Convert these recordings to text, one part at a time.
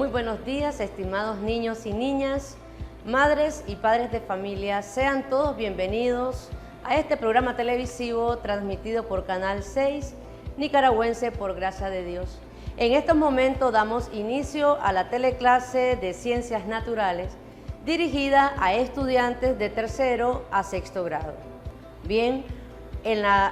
Muy buenos días, estimados niños y niñas, madres y padres de familia. Sean todos bienvenidos a este programa televisivo transmitido por Canal 6, nicaragüense por gracia de Dios. En estos momentos damos inicio a la teleclase de Ciencias Naturales dirigida a estudiantes de tercero a sexto grado. Bien,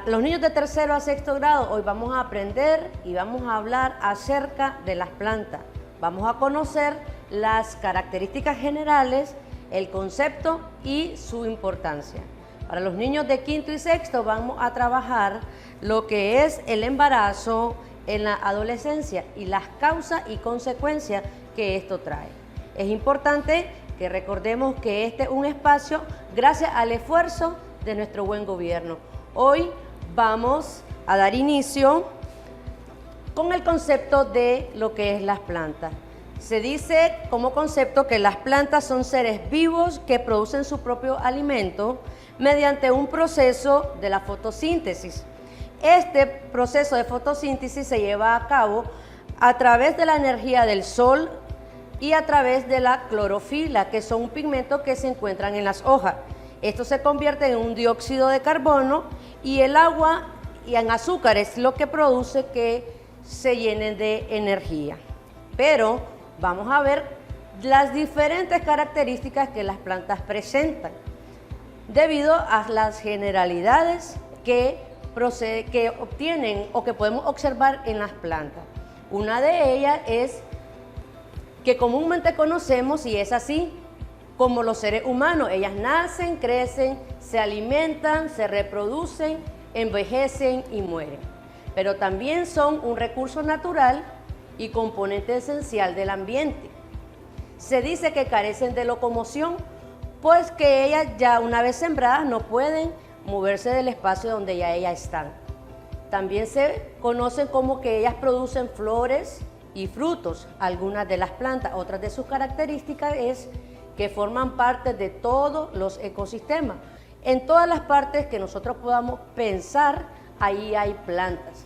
los niños de tercero a sexto grado hoy vamos a aprender y vamos a hablar acerca de las plantas. Vamos a conocer las características generales, el concepto y su importancia. Para los niños de quinto y sexto vamos a trabajar lo que es el embarazo en la adolescencia y las causas y consecuencias que esto trae. Es importante que recordemos que este es un espacio gracias al esfuerzo de nuestro buen gobierno. Hoy vamos a dar inicio con el concepto de lo que es las plantas. Se dice como concepto que las plantas son seres vivos que producen su propio alimento mediante un proceso de la fotosíntesis. Este proceso de fotosíntesis se lleva a cabo a través de la energía del sol y a través de la clorofila, que son un pigmento que se encuentran en las hojas. Esto se convierte en un dióxido de carbono y el agua y en azúcar es lo que produce que se llenen de energía. Pero vamos a ver las diferentes características que las plantas presentan debido a las generalidades que obtienen o que podemos observar en las plantas. Una de ellas es que comúnmente conocemos y es así como los seres humanos. Ellas nacen, crecen, se alimentan, se reproducen, envejecen y mueren. Pero también son un recurso natural y componente esencial del ambiente. Se dice que carecen de locomoción, pues que ellas ya una vez sembradas no pueden moverse del espacio donde ya ellas están. También se conocen como que ellas producen flores y frutos, algunas de las plantas. Otras de sus características es que forman parte de todos los ecosistemas. En todas las partes que nosotros podamos pensar, ahí hay plantas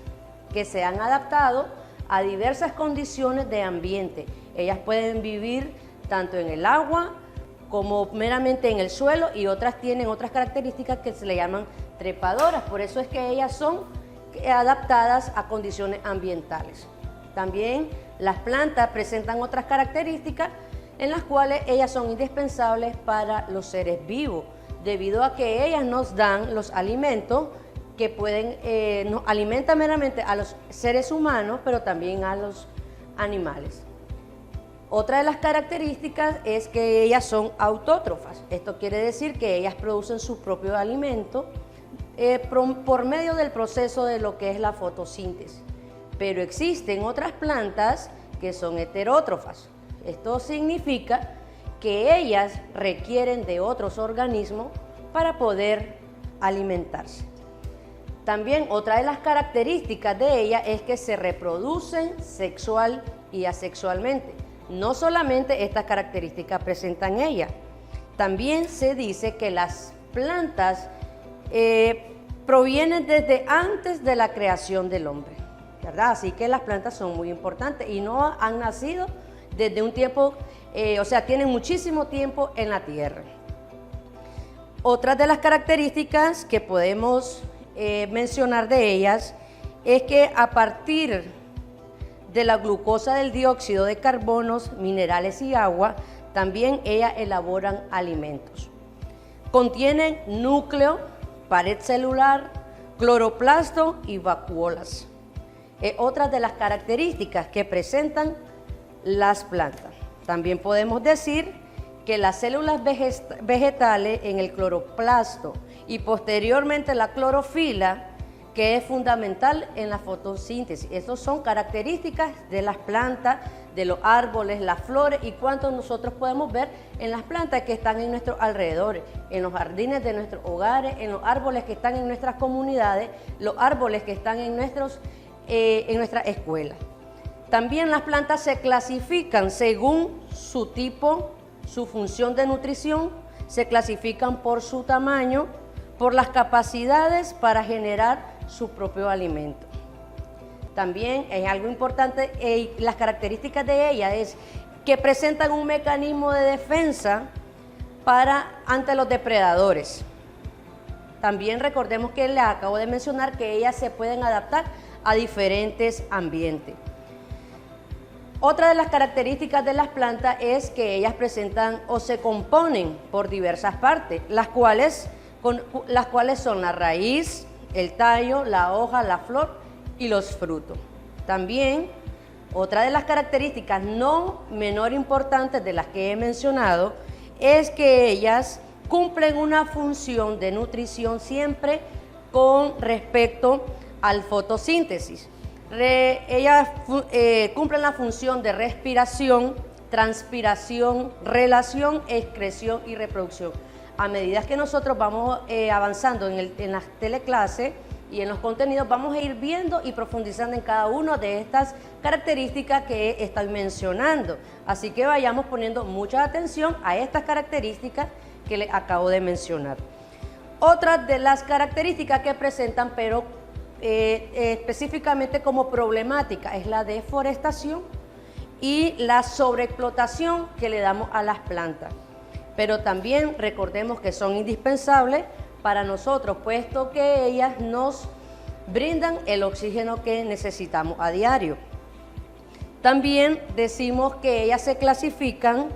que se han adaptado a diversas condiciones de ambiente. Ellas pueden vivir tanto en el agua como meramente en el suelo y otras tienen otras características que se le llaman trepadoras. Por eso es que ellas son adaptadas a condiciones ambientales. También las plantas presentan otras características en las cuales ellas son indispensables para los seres vivos, debido a que ellas nos dan los alimentos que nos alimentan meramente a los seres humanos, pero también a los animales. Otra de las características es que ellas son autótrofas. Esto quiere decir que ellas producen su propio alimento por medio del proceso de lo que es la fotosíntesis. Pero existen otras plantas que son heterótrofas. Esto significa que ellas requieren de otros organismos para poder alimentarse. También otra de las características de ellas es que se reproducen sexual y asexualmente. No solamente estas características presentan ellas, también se dice que las plantas provienen desde antes de la creación del hombre, ¿verdad? Así que las plantas son muy importantes y no han nacido desde un tiempo, tienen muchísimo tiempo en la tierra. Otra de las características que podemos mencionar de ellas es que a partir de la glucosa del dióxido de carbonos, minerales y agua, también ellas elaboran alimentos. Contienen núcleo, pared celular, cloroplasto y vacuolas. Otras de las características que presentan las plantas. También podemos decir que las células vegetales en el cloroplasto y posteriormente la clorofila, que es fundamental en la fotosíntesis. Estas son características de las plantas, de los árboles, las flores y cuánto nosotros podemos ver en las plantas que están en nuestros alrededores, en los jardines de nuestros hogares, en los árboles que están en nuestras comunidades, los árboles que están en nuestras escuelas. También las plantas se clasifican según su tipo, su función de nutrición, se clasifican por su tamaño, por las capacidades para generar su propio alimento. También es algo importante, las características de ella es que presentan un mecanismo de defensa ante los depredadores. También recordemos que les acabo de mencionar que ellas se pueden adaptar a diferentes ambientes. Otra de las características de las plantas es que ellas presentan o se componen por diversas partes, las cuales son la raíz, el tallo, la hoja, la flor y los frutos. También, otra de las características no menor importantes de las que he mencionado es que ellas cumplen una función de nutrición siempre con respecto al fotosíntesis. Ellas cumplen la función de respiración, transpiración, relación, excreción y reproducción. A medida que nosotros vamos avanzando en las teleclases y en los contenidos, vamos a ir viendo y profundizando en cada una de estas características que estoy mencionando. Así que vayamos poniendo mucha atención a estas características que les acabo de mencionar. Otras de las características que presentan, pero específicamente como problemática, es la deforestación y la sobreexplotación que le damos a las plantas. Pero también recordemos que son indispensables para nosotros, puesto que ellas nos brindan el oxígeno que necesitamos a diario. También decimos que ellas se clasifican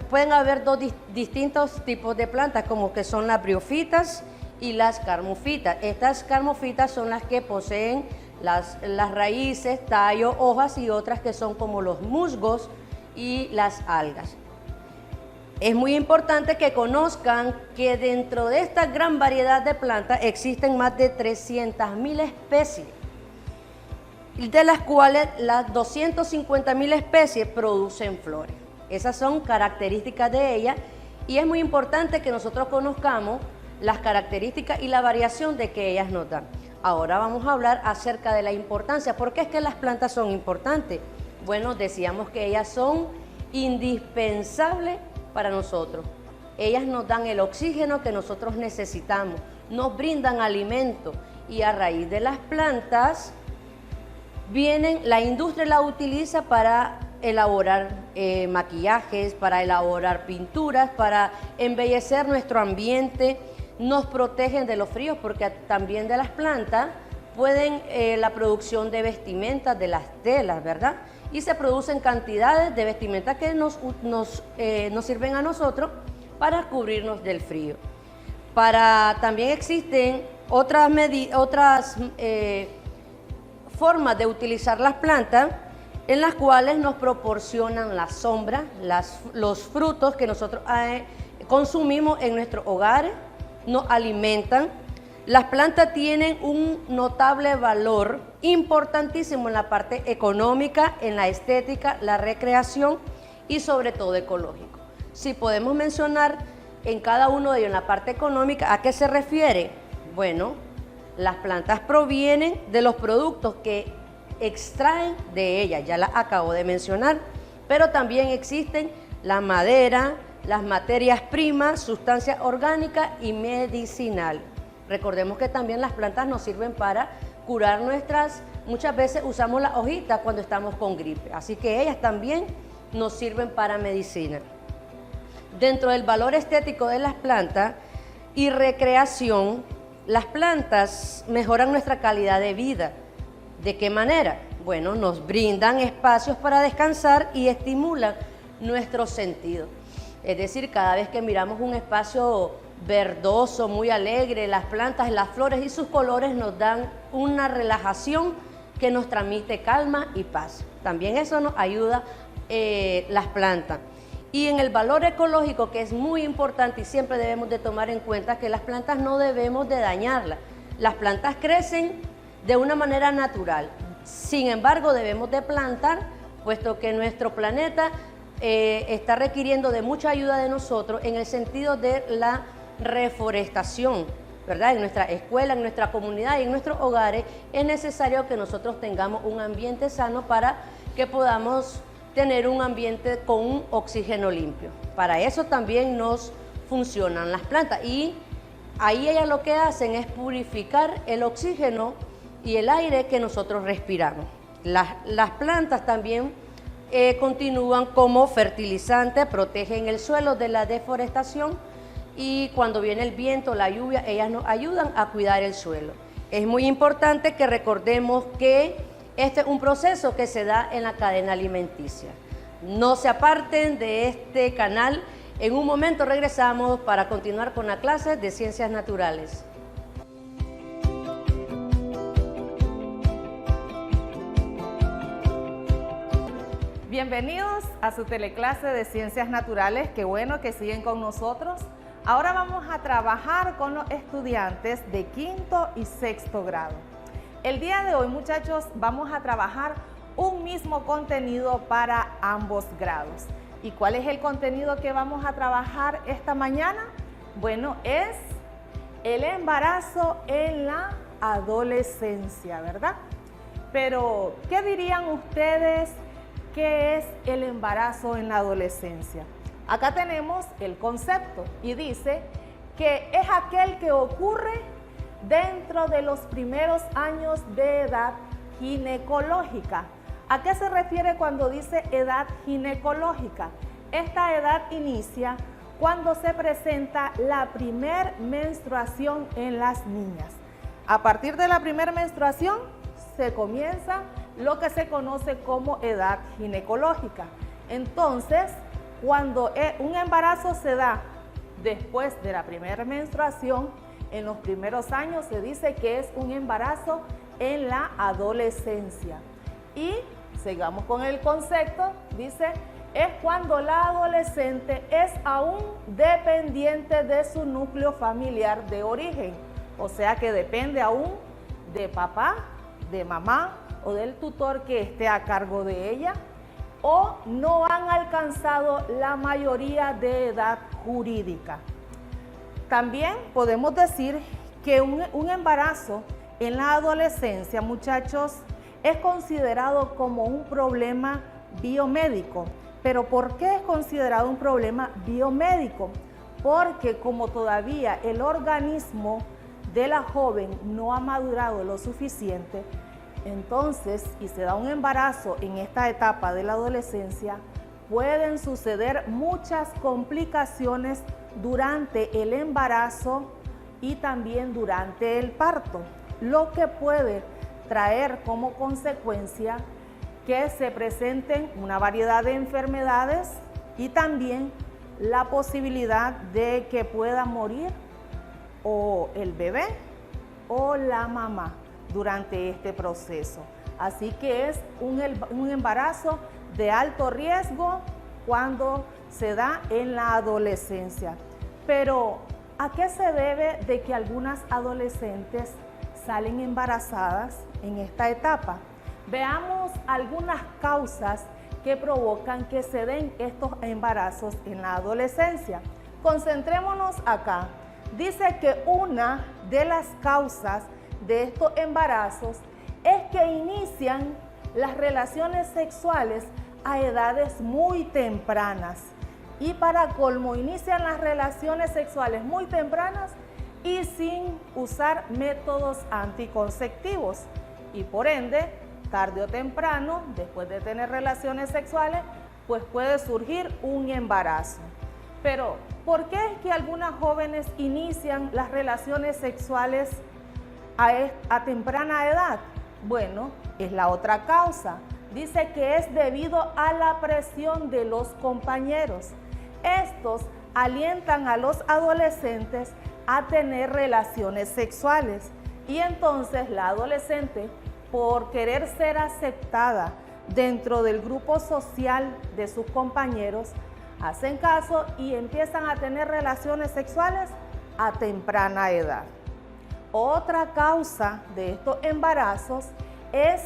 pueden haber dos distintos tipos de plantas, como que son las briófitas y las carmofitas. Estas carmofitas son las que poseen las raíces, tallo, hojas, y otras que son como los musgos y las algas. Es muy importante que conozcan que dentro de esta gran variedad de plantas existen más de 300.000 especies, de las cuales las 250.000 especies producen flores. Esas son características de ellas y es muy importante que nosotros conozcamos las características y la variación de que ellas nos dan. Ahora vamos a hablar acerca de la importancia. ¿Por qué es que las plantas son importantes? Bueno, decíamos que ellas son indispensables para nosotros. Ellas nos dan el oxígeno que nosotros necesitamos, nos brindan alimento, y a raíz de las plantas la industria la utiliza para elaborar maquillajes, para elaborar pinturas, para embellecer nuestro ambiente. Nos protegen de los fríos, porque también de las plantas pueden la producción de vestimentas, de las telas, ¿verdad? Y se producen cantidades de vestimentas que nos sirven a nosotros para cubrirnos del frío. También existen otras formas de utilizar las plantas, en las cuales nos proporcionan la sombra, los frutos que nosotros consumimos en nuestros hogares, nos alimentan. Las plantas tienen un notable valor importantísimo en la parte económica, en la estética, la recreación y sobre todo ecológico. Si podemos mencionar en cada uno de ellos, en la parte económica, ¿a qué se refiere? Bueno, las plantas provienen de los productos que extraen de ellas, ya las acabo de mencionar, pero también existen la madera, las materias primas, sustancias orgánicas y medicinal. Recordemos que también las plantas nos sirven para curar muchas veces usamos las hojitas cuando estamos con gripe, así que ellas también nos sirven para medicina. Dentro del valor estético de las plantas y recreación, las plantas mejoran nuestra calidad de vida. ¿De qué manera? Bueno, nos brindan espacios para descansar y estimulan nuestros sentidos. Es decir, cada vez que miramos un espacio verdoso, muy alegre, las plantas, las flores y sus colores nos dan una relajación que nos transmite calma y paz. También eso nos ayuda las plantas. Y en el valor ecológico, que es muy importante y siempre debemos de tomar en cuenta que las plantas no debemos de dañarlas. Las plantas crecen de una manera natural. Sin embargo, debemos de plantar, puesto que nuestro planeta está requiriendo de mucha ayuda de nosotros en el sentido de la reforestación, ¿verdad? En nuestra escuela, en nuestra comunidad y en nuestros hogares es necesario que nosotros tengamos un ambiente sano para que podamos tener un ambiente con un oxígeno limpio. Para eso también nos funcionan las plantas, y ahí ellas lo que hacen es purificar el oxígeno y el aire que nosotros respiramos. Las plantas también continúan como fertilizantes, protegen el suelo de la deforestación y cuando viene el viento, la lluvia, ellas nos ayudan a cuidar el suelo. Es muy importante que recordemos que este es un proceso que se da en la cadena alimenticia. No se aparten de este canal. En un momento regresamos para continuar con la clase de Ciencias Naturales. Bienvenidos a su teleclase de Ciencias Naturales. Qué bueno que siguen con nosotros. Ahora vamos a trabajar con los estudiantes de quinto y sexto grado. El día de hoy, muchachos, vamos a trabajar un mismo contenido para ambos grados. ¿Y cuál es el contenido que vamos a trabajar esta mañana? Bueno, es el embarazo en la adolescencia, ¿verdad? Pero, ¿qué dirían ustedes que es el embarazo en la adolescencia? Acá tenemos el concepto y dice que es aquel que ocurre dentro de los primeros años de edad ginecológica. ¿A qué se refiere cuando dice edad ginecológica? Esta edad inicia cuando se presenta la primer menstruación en las niñas. A partir de la primera menstruación se comienza lo que se conoce como edad ginecológica. Entonces, cuando un embarazo se da después de la primera menstruación, en los primeros años se dice que es un embarazo en la adolescencia. Y sigamos con el concepto, dice, es cuando la adolescente es aún dependiente de su núcleo familiar de origen. O sea que depende aún de papá, de mamá o del tutor que esté a cargo de ella, o no han alcanzado la mayoría de edad jurídica. También podemos decir que un embarazo en la adolescencia, muchachos, es considerado como un problema biomédico. ¿Pero por qué es considerado un problema biomédico? Porque como todavía el organismo de la joven no ha madurado lo suficiente, entonces, y se da un embarazo en esta etapa de la adolescencia, pueden suceder muchas complicaciones durante el embarazo y también durante el parto, lo que puede traer como consecuencia que se presenten una variedad de enfermedades y también la posibilidad de que pueda morir o el bebé o la mamá durante este proceso. Así que es un embarazo de alto riesgo cuando se da en la adolescencia. Pero, ¿a qué se debe de que algunas adolescentes salen embarazadas en esta etapa? Veamos algunas causas que provocan que se den estos embarazos en la adolescencia. Concentrémonos acá. Dice que una de las causas de estos embarazos es que inician las relaciones sexuales a edades muy tempranas. Y para colmo, inician las relaciones sexuales muy tempranas y sin usar métodos anticonceptivos. Y por ende, tarde o temprano, después de tener relaciones sexuales, pues puede surgir un embarazo. Pero, ¿por qué es que algunas jóvenes inician las relaciones sexuales a temprana edad? Bueno, es la otra causa. Dice que es debido a la presión de los compañeros. Estos alientan a los adolescentes a tener relaciones sexuales y entonces la adolescente, por querer ser aceptada dentro del grupo social de sus compañeros, hacen caso y empiezan a tener relaciones sexuales a temprana edad. Otra causa de estos embarazos es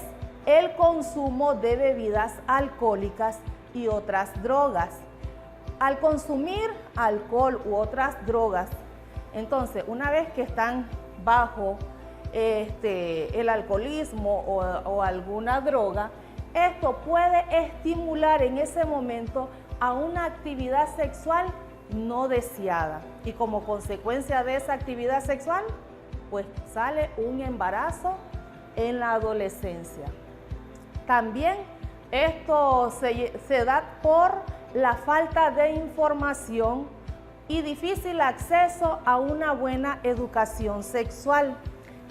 el consumo de bebidas alcohólicas y otras drogas. Al consumir alcohol u otras drogas, entonces una vez que están bajo el alcoholismo o alguna droga, esto puede estimular en ese momento a una actividad sexual no deseada y como consecuencia de esa actividad sexual, pues sale un embarazo en la adolescencia. También Esto se da por la falta de información y difícil acceso a una buena educación sexual.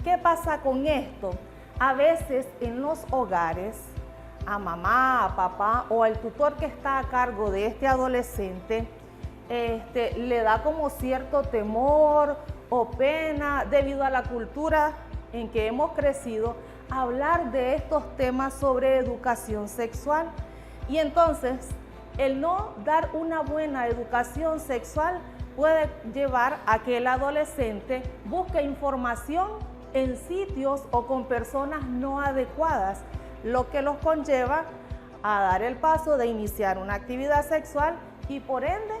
¿Qué pasa con esto? A veces en los hogares, a mamá, a papá o al tutor que está a cargo de este adolescente, le da como cierto temor o pena debido a la cultura en que hemos crecido hablar de estos temas sobre educación sexual. Y entonces el no dar una buena educación sexual puede llevar a que el adolescente busque información en sitios o con personas no adecuadas, lo que los conlleva a dar el paso de iniciar una actividad sexual y por ende,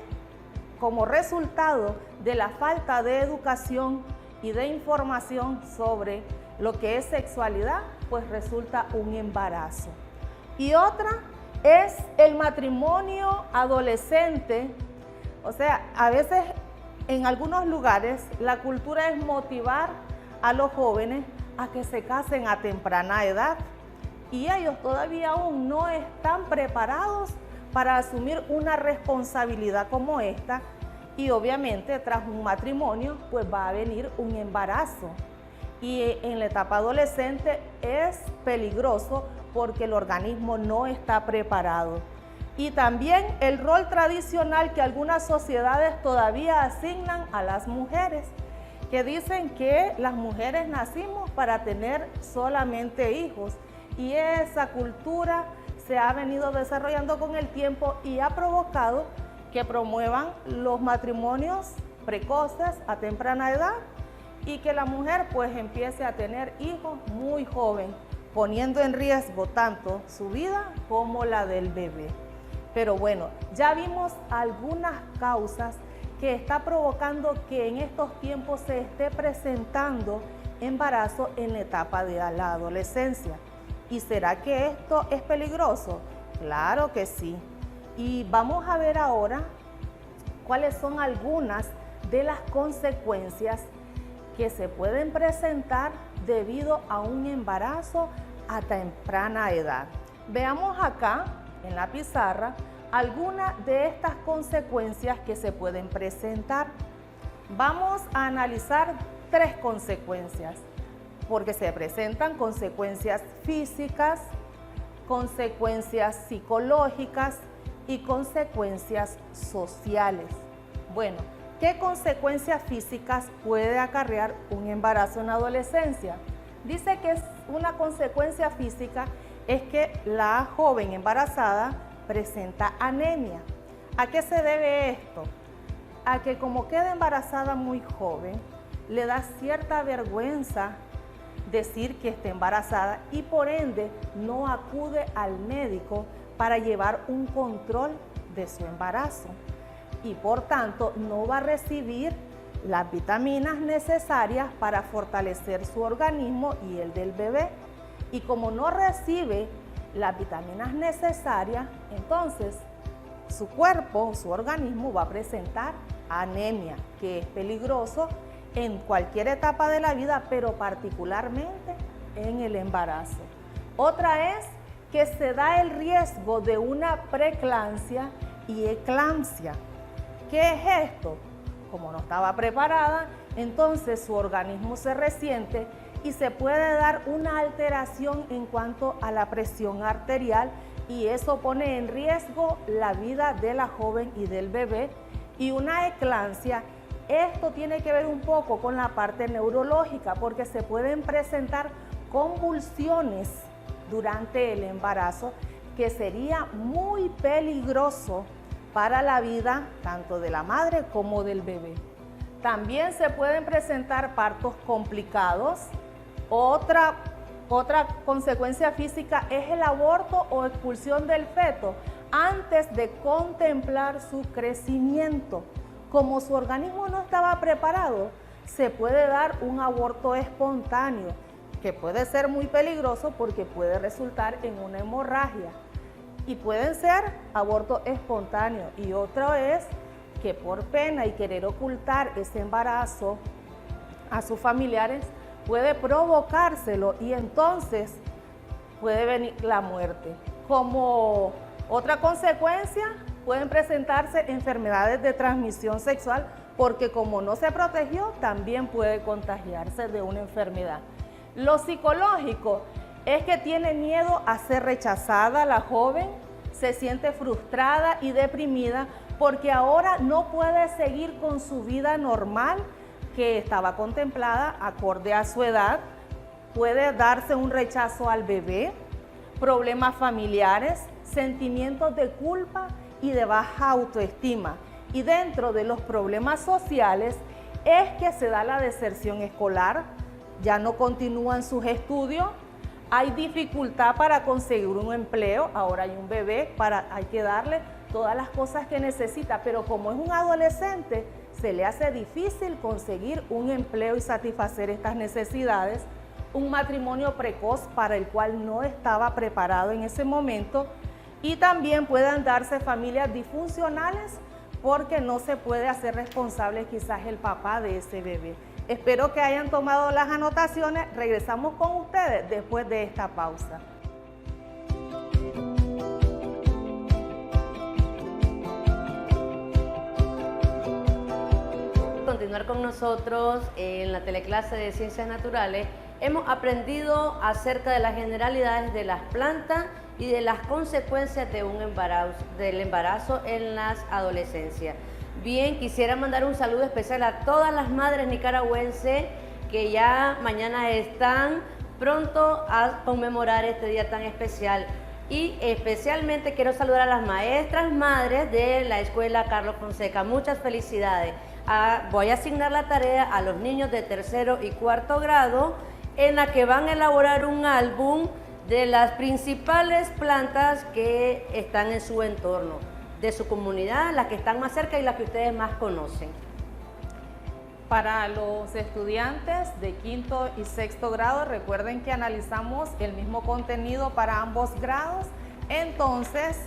como resultado de la falta de educación y de información sobre lo que es sexualidad, pues resulta un embarazo. Y otra es el matrimonio adolescente. O sea, a veces en algunos lugares la cultura es motivar a los jóvenes a que se casen a temprana edad y ellos todavía aún no están preparados para asumir una responsabilidad como esta y obviamente tras un matrimonio pues va a venir un embarazo y en la etapa adolescente es peligroso porque el organismo no está preparado. Y también el rol tradicional que algunas sociedades todavía asignan a las mujeres, que dicen que las mujeres nacimos para tener solamente hijos y esa cultura se ha venido desarrollando con el tiempo y ha provocado que promuevan los matrimonios precoces a temprana edad y que la mujer pues empiece a tener hijos muy joven, poniendo en riesgo tanto su vida como la del bebé. Pero bueno, ya vimos algunas causas que está provocando que en estos tiempos se esté presentando embarazo en la etapa de la adolescencia. ¿Y será que esto es peligroso? Claro que sí. Y vamos a ver ahora cuáles son algunas de las consecuencias que se pueden presentar debido a un embarazo a temprana edad. Veamos acá en la pizarra algunas de estas consecuencias que se pueden presentar. Vamos a analizar 3 consecuencias, porque se presentan consecuencias físicas, consecuencias psicológicas y consecuencias sociales. Bueno, ¿qué consecuencias físicas puede acarrear un embarazo en la adolescencia? Dice que es una consecuencia física es que la joven embarazada presenta anemia. ¿A qué se debe esto? A que como queda embarazada muy joven, le da cierta vergüenza decir que está embarazada y por ende no acude al médico para llevar un control de su embarazo y por tanto no va a recibir las vitaminas necesarias para fortalecer su organismo y el del bebé. Y como no recibe las vitaminas necesarias, entonces su cuerpo, su organismo va a presentar anemia, que es peligroso en cualquier etapa de la vida, pero particularmente en el embarazo. Otra es que se da el riesgo de una preeclampsia y eclampsia. ¿Qué es esto? Como no estaba preparada, entonces su organismo se resiente y se puede dar una alteración en cuanto a la presión arterial y eso pone en riesgo la vida de la joven y del bebé. Y una eclampsia, esto tiene que ver un poco con la parte neurológica porque se pueden presentar convulsiones durante el embarazo que sería muy peligroso para la vida tanto de la madre como del bebé. También se pueden presentar partos complicados. Otra consecuencia física es el aborto o expulsión del feto antes de contemplar su crecimiento. Como su organismo no estaba preparado, se puede dar un aborto espontáneo, que puede ser muy peligroso porque puede resultar en una hemorragia. Y pueden ser abortos espontáneos. Y otro es que por pena y querer ocultar ese embarazo a sus familiares, puede provocárselo y entonces puede venir la muerte. Como otra consecuencia, pueden presentarse enfermedades de transmisión sexual porque como no se protegió, también puede contagiarse de una enfermedad. Lo psicológico es que tiene miedo a ser rechazada la joven, se siente frustrada y deprimida porque ahora no puede seguir con su vida normal que estaba contemplada acorde a su edad. Puede darse un rechazo al bebé, problemas familiares, sentimientos de culpa y de baja autoestima. Y dentro de los problemas sociales es que se da la deserción escolar, ya no continúan sus estudios, hay dificultad para conseguir un empleo, ahora hay un bebé, hay que darle todas las cosas que necesita, pero como es un adolescente, se le hace difícil conseguir un empleo y satisfacer estas necesidades, un matrimonio precoz para el cual no estaba preparado en ese momento, y también pueden darse familias disfuncionales porque no se puede hacer responsable quizás el papá de ese bebé. Espero que hayan tomado las anotaciones. Regresamos con ustedes después de esta pausa. Continuar con nosotros en la teleclase de Ciencias Naturales. Hemos aprendido acerca de las generalidades de las plantas y de las consecuencias de del embarazo en las adolescencias. Bien, quisiera mandar un saludo especial a todas las madres nicaragüenses que ya mañana están pronto a conmemorar este día tan especial. Y especialmente quiero saludar a las maestras madres de la Escuela Carlos Fonseca. Muchas felicidades. Voy a asignar la tarea a los niños de 3º y 4º grado en la que van a elaborar un álbum de las principales plantas que están en su entorno, de su comunidad, las que están más cerca y las que ustedes más conocen. Para los estudiantes de 5º y 6º grado, recuerden que analizamos el mismo contenido para ambos grados, entonces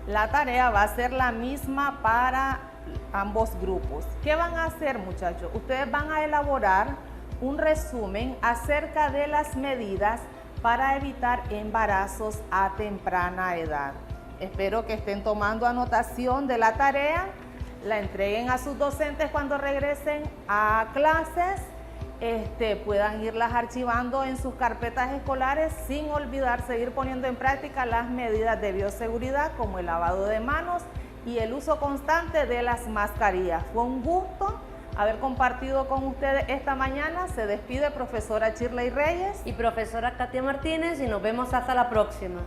la tarea va a ser la misma para ambos grupos. ¿Qué van a hacer, muchachos? Ustedes van a elaborar un resumen acerca de las medidas para evitar embarazos a temprana edad. Espero que estén tomando anotación de la tarea, la entreguen a sus docentes cuando regresen a clases, puedan irlas archivando en sus carpetas escolares sin olvidar seguir poniendo en práctica las medidas de bioseguridad como el lavado de manos y el uso constante de las mascarillas. Fue un gusto haber compartido con ustedes esta mañana. Se despide profesora Shirley Reyes y profesora Katia Martínez y nos vemos hasta la próxima.